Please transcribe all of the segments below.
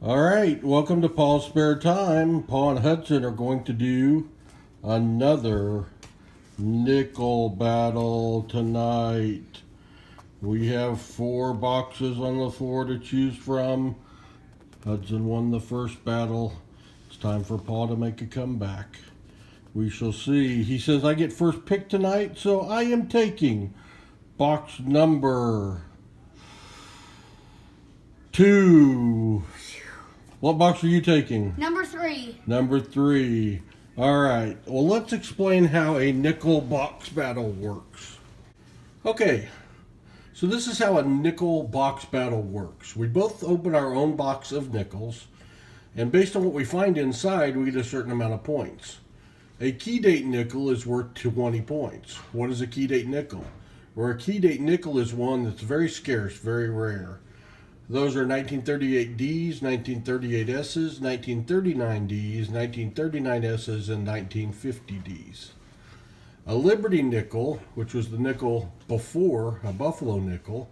All right, welcome to Paul's Spare Time. Paul and Hudson are going to do another nickel battle tonight. We have 4 boxes on the floor to choose from. Hudson won the first battle. It's time for Paul to make a comeback. We shall see. He says, I get first pick tonight, so I am taking box number 2. What box are you taking? Number 3. Number 3. All right. Well, let's explain how a nickel box battle works. Okay. So this is how a nickel box battle works. We both open our own box of nickels, and based on what we find inside, we get a certain amount of points. A key date nickel is worth 20 points. What is a key date nickel? Where a key date nickel is one that's very scarce, very rare. Those are 1938Ds, 1938Ss, 1939Ds, 1939Ss, and 1950Ds. A Liberty nickel, which was the nickel before a Buffalo nickel,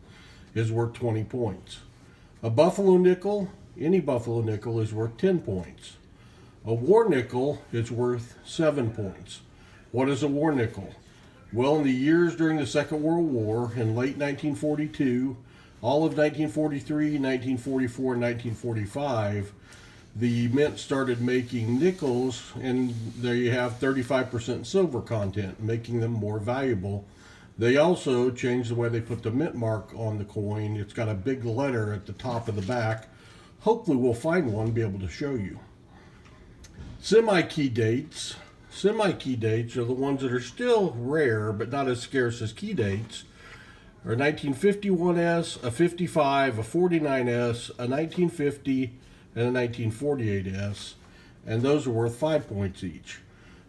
is worth 20 points. A Buffalo nickel, any Buffalo nickel, is worth 10 points. A war nickel is worth 7 points. What is a war nickel? Well, in the years during the Second World War, in late 1942, all of 1943, 1944, and 1945, the mint started making nickels, and there you have 35% silver content, making them more valuable. They also changed the way they put the mint mark on the coin. It's got a big letter at the top of the back. Hopefully we'll find one and be able to show you. Semi-key dates. Semi-key dates are the ones that are still rare, but not as scarce as key dates. Are 1951S, a 55, a 49S, a 1950, and a 1948S, and those are worth 5 points each.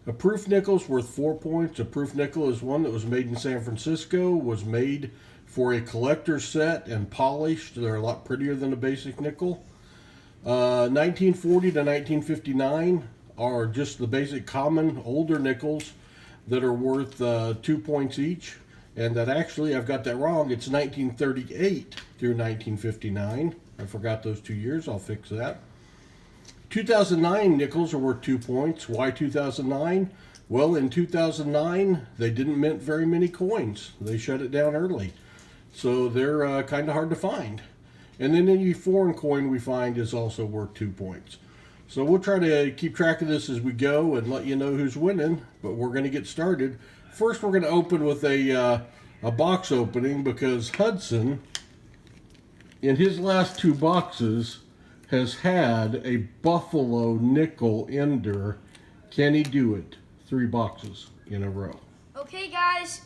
A proof nickel is worth 4 points. A proof nickel is one that was made in San Francisco, was made for a collector's set and polished. They're a lot prettier than a basic nickel. 1940 to 1959 are just the basic common older nickels that are worth 2 points each. And that actually, I've got that wrong. It's 1938 through 1959. I forgot those 2 years. I'll fix that. 2009 nickels are worth 2 points. Why 2009? Well, in 2009, they didn't mint very many coins. They shut it down early. So they're kind of hard to find. And then any foreign coin we find is also worth 2 points. So we'll try to keep track of this as we go and let you know who's winning. But we're going to get started. First, we're going to open with a box opening because Hudson, in his last 2 boxes, has had a Buffalo nickel ender. Can he do it? 3 boxes in a row. Okay, guys,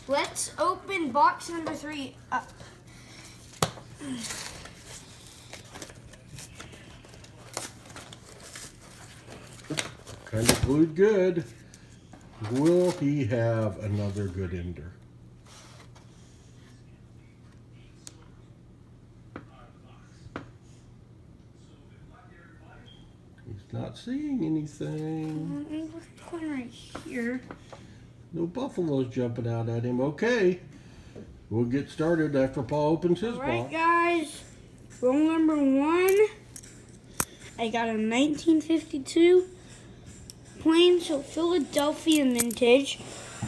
let's open box number 3 up. Kind of glued good. Will he have another good ender? He's not seeing anything. One right here. No buffaloes jumping out at him. Okay. We'll get started after Paul opens his All right, box. guys. Roll number 1. I got a 1952 plain Philadelphia vintage.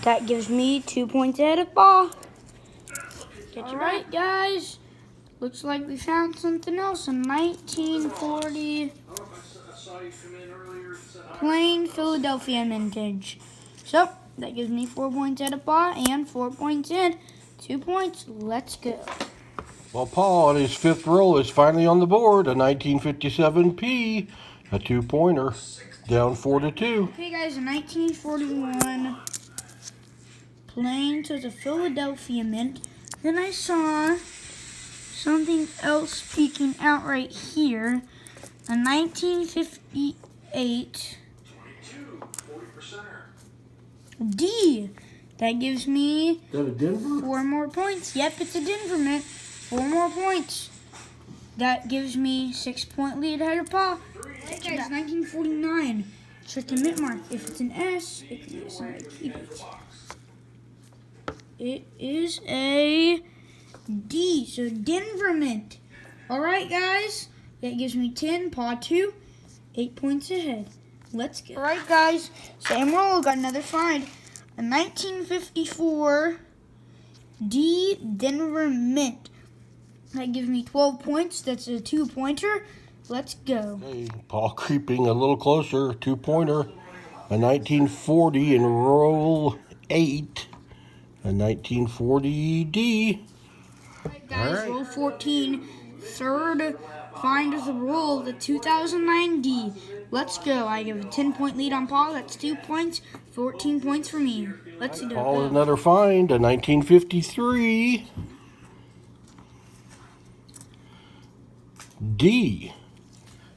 That gives me 2 points ahead of Paul. All right, guys. Looks like we found something else. A 1940 plain Philadelphia vintage. So that gives me 4 points ahead of Paul and 4 points in. 2 points. Let's go. Well, Paul, on his 5th roll, is finally on the board. A 1957P, a 2-pointer, down 4-2. Okay, guys, a 1941 plain, so it's a Philadelphia mint. Then I saw something else peeking out right here. A 1958 D. That gives me Is that a Denver? 4 more points. Yep, it's a Denver mint. 4 more points. That gives me 6-point lead ahead of Paul. Right, guys, 1949. Check the mint mark. If it's an S, it can be a side key date. It is a D, so Denver mint. All right, guys, That gives me 10, Paw 2, 8 points ahead. Let's go. All right, guys. Same roll. Got another find. A 1954 D Denver Mint. That gives me 12 points. That's a 2-pointer. Let's go. Okay, Paul creeping a little closer. 2-pointer. A 1940 in roll 8. A 1940 D. All right, guys. Roll 14. Third find of the roll, the 2009 D. Let's go. I give a 10-point lead on Paul. That's 2 points. 14 points for me. Let's do it. Paul with another find. A 1953 D.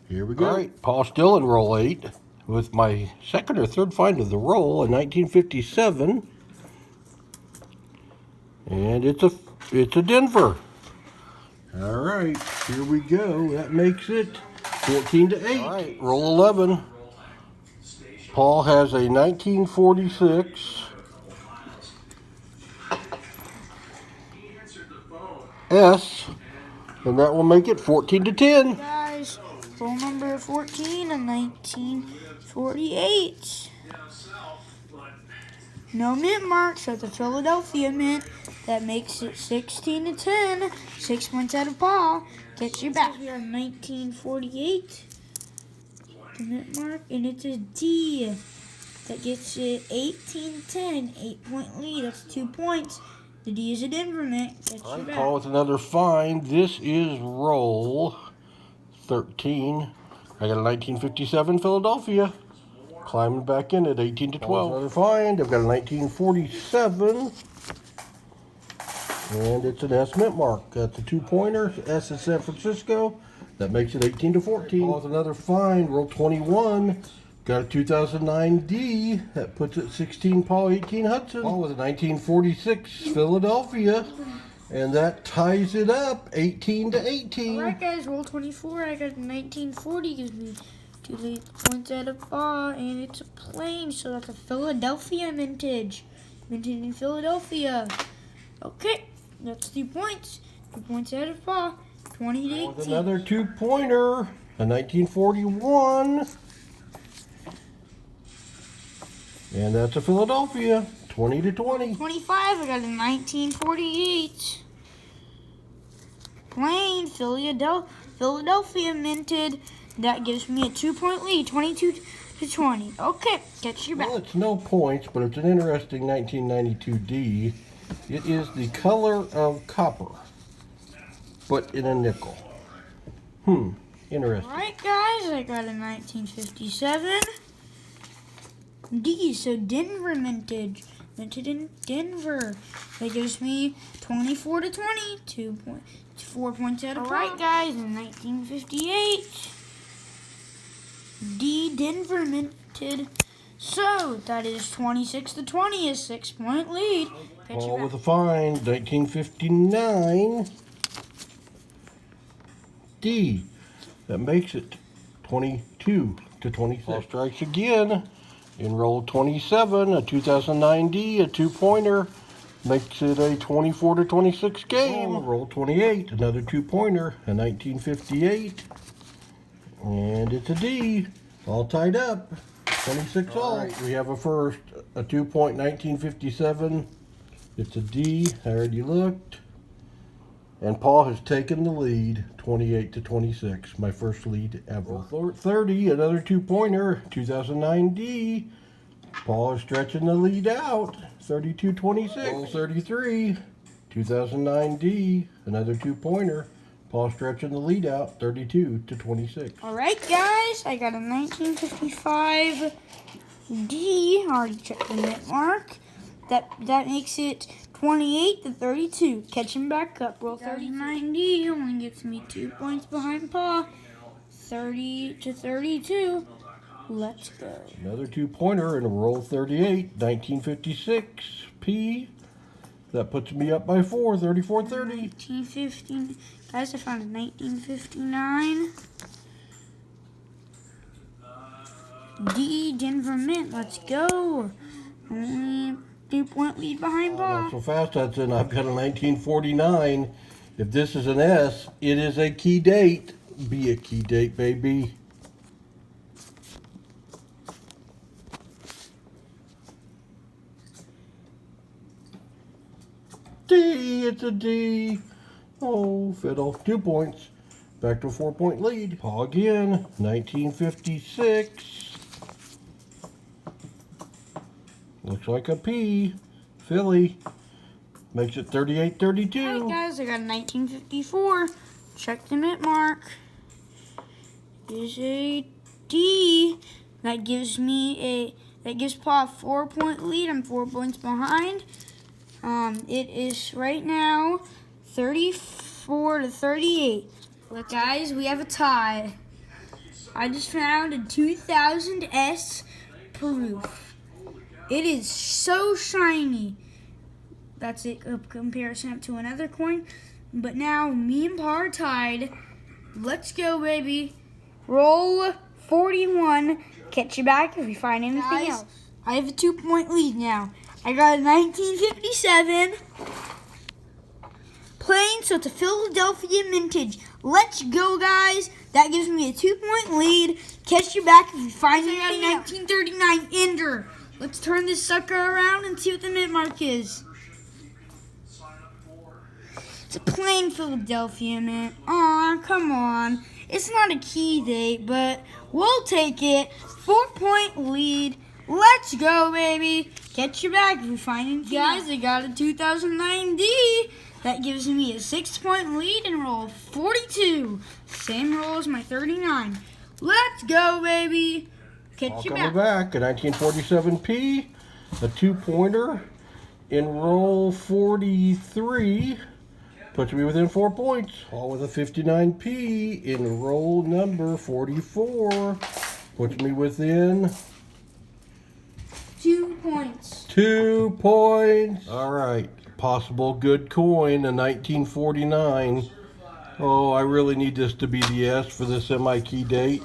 Here we go. All right, Paul still in roll 8 with my second or third find of the roll, a 1957. And it's a Denver. All right, here we go. That makes it 14-8. All right, roll 11. Paul has a 1946 S, and that will make it 14-10. Guys, roll number 14, a 1948. No mint mark, so it's a Philadelphia mint. That makes it 16-10. 6 points out of Paul. Get you back. We are 1948. The mint mark, and it's a D. That gets it 18-10. 8-point lead. That's 2 points. The D is a Denver mint. Get you back. Paul with another find. This is roll 13. I got a 1957 Philadelphia. Climbing back in at 18-12. Another find. I've got a 1947. And it's an S mint mark. That's a 2-pointer. S is San Francisco. That makes it 18-14. Paul with another find. Roll 21. Got a 2009 D. That puts it 16 Paul, 18 Hudson. Paul with a 1946 Philadelphia. And that ties it up 18-18. Alright, guys, roll 24. I got a 1940. Gives me 2 points out of Paul. And it's a plain, so that's a Philadelphia vintage. Minted in Philadelphia. Okay. That's 2 points. 2 points out of Paul. 20-18. With another 2-pointer. A 1941. And that's a Philadelphia. 20-20. 25. I got a 1948. Plain Philadelphia minted. That gives me a 2-point lead. 22-20. Okay. Catch you back. Well, it's no points, but it's an interesting 1992 D. It is the color of copper, but in a nickel. Interesting. Alright, guys, I got a 1957 D, so Denver minted. Minted in Denver. That gives me 24-20. 4 points out of Alright, guys, in 1958 D, Denver minted. So, that is 26-20, a 6-point lead. Paul with a find, 1959 D. That makes it 22-26. Paul strikes again in roll 27, a 2009 D, a 2-pointer. Makes it a 24-26 game. Roll 28, another 2-pointer, a 1958. And it's a D, all tied up. 26 all. Right, we have a first, a 2-point 1957. It's a D, I already looked. And Paul has taken the lead, 28-26, my first lead ever. 30, another 2-pointer, 2009 D. Paul is stretching the lead out, 32-26. 33, 2009 D, another 2-pointer. Paul stretching the lead out, 32-26. All right, guys, I got a 1955 D. Already checked the mint mark. That makes it 28-32. Catching back up. Roll 39 D only gets me 2 points behind Paul. 30-32. Let's go. Another 2-pointer in a roll 38, 1956 P. That puts me up by 4, 34-30. 1915. Guys, I found a 1959 D Denver Mint. Let's go. Only 2-point lead behind Paul. Not so fast, Hudson. I've got a 1949. If this is an S, it is a key date. be a key date, baby. D, it's a D. Oh, fiddle. 2 points. Back to a 4-point lead. Paw again. 1956. Looks like a P. Philly. Makes it 38-32. Alright guys, I got a 1954. Check the mint mark. Is a D. That gives Paw a 4-point lead. I'm 4 points behind. It is right now 34-38. Look guys, we have a tie. I just found a 2000 S proof. It is so shiny. That's a comparison up to another coin. But now me and Pa are tied. Let's go, baby. Roll 41. Catch you back if we find anything else. I have a 2-point lead now. I got a 1957 plain, so it's a Philadelphia vintage. Let's go, guys. That gives me a 2-point lead. Catch you back if you find anything else. 1939 Ender. Let's turn this sucker around and see what the mint mark is. It's a plain Philadelphia mint. Aw, come on. It's not a key date, but we'll take it. 4-point lead. Let's go, baby. Catch you back if we find anything. Guys, I got a 2009 D. That gives me a 6-point lead and roll 42. Same roll as my 39. Let's go, baby. Catch you back. A 1947 P. A 2-pointer in roll 43. Puts me within 4 points. All with a 59 P in roll number 44. Puts me within 2 points. 2 points. All right. Possible good coin, a 1949. Oh, I really need this to be the S for the semi-key date.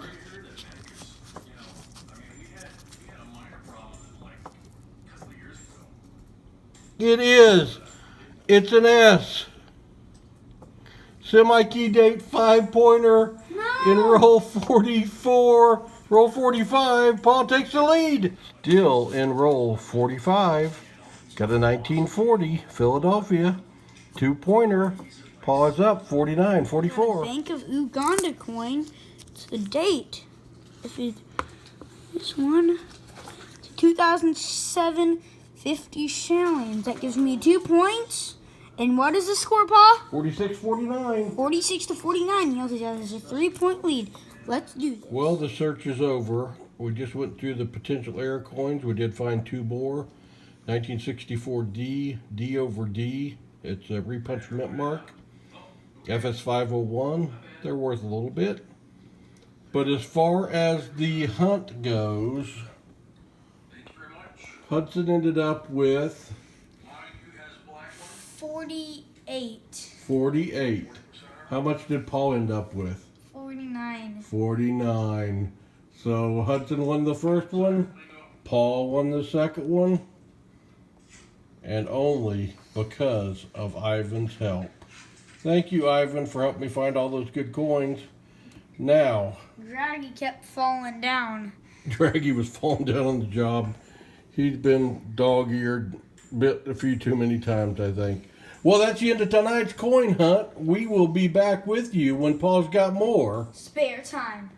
It is. It's an S. Semi-key date 5-pointer in roll 44. Roll 45. Paul takes the lead. Still in roll 45. Got a 1940 Philadelphia 2-pointer. Paul is up 49-44. Bank of Uganda coin. It's the date. This one, 2007 50 shillings. That gives me 2 points. And what is the score, Pa? 46-49. 46-49. You know, there's a 3-point lead. Let's do this. Well, the search is over. We just went through the potential error coins. We did find 2 more. 1964 D, D over D. It's a repunch mint mark. FS 501. They're worth a little bit. But as far as the hunt goes, Hudson ended up with 48. 48. How much did Paul end up with? 49. 49. So Hudson won the first one. Paul won the second one. And only because of Ivan's help. Thank you, Ivan, for helping me find all those good coins. Now, Draggy kept falling down. Draggy was falling down on the job. He's been dog-eared bit a few too many times, I think. Well, that's the end of tonight's coin hunt. We will be back with you when Paul's got more Spare time.